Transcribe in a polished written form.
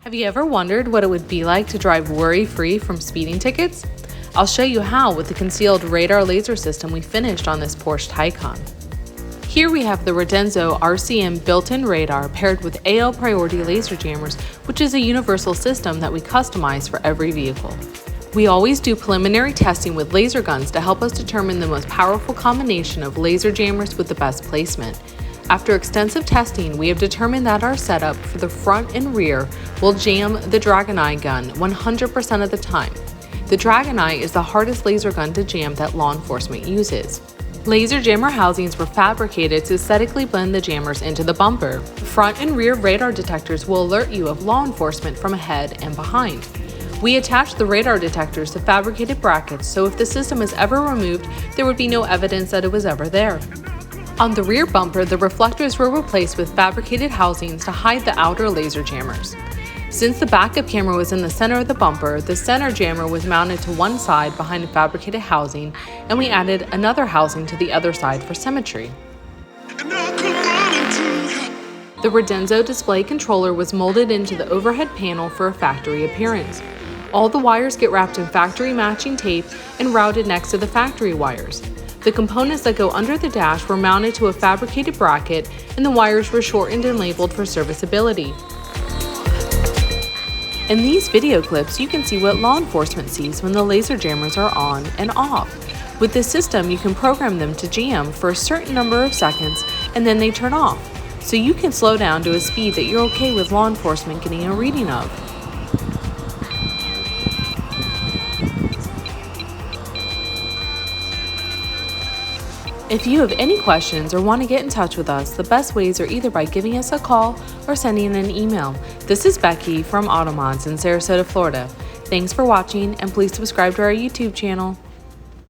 Have you ever wondered what it would be like to drive worry-free from speeding tickets? I'll show you how with the concealed radar laser system we finished on this Porsche Taycan. Here we have the Redenzo RCM built-in radar paired with AL priority laser jammers, which is a universal system that we customize for every vehicle. We always do preliminary testing with laser guns to help us determine the most powerful combination of laser jammers with the best placement. After extensive testing, we have determined that our setup for the front and rear will jam the Dragon Eye gun 100% of the time. The Dragon Eye is the hardest laser gun to jam that law enforcement uses. Laser jammer housings were fabricated to aesthetically blend the jammers into the bumper. Front and rear radar detectors will alert you of law enforcement from ahead and behind. We attach the radar detectors to fabricated brackets, so if the system is ever removed, there would be no evidence that it was ever there. On the rear bumper, the reflectors were replaced with fabricated housings to hide the outer laser jammers. Since the backup camera was in the center of the bumper, the center jammer was mounted to one side behind a fabricated housing, and we added another housing to the other side for symmetry. The Redenzo display controller was molded into the overhead panel for a factory appearance. All the wires get wrapped in factory matching tape and routed next to the factory wires. The components that go under the dash were mounted to a fabricated bracket, and the wires were shortened and labeled for serviceability. In these video clips, you can see what law enforcement sees when the laser jammers are on and off. With this system, you can program them to jam for a certain number of seconds and then they turn off, so you can slow down to a speed that you're okay with law enforcement getting a reading of. If you have any questions or want to get in touch with us, the best ways are either by giving us a call or sending an email. This is Becky from AutoMods in Sarasota, Florida. Thanks for watching, and please subscribe to our YouTube channel.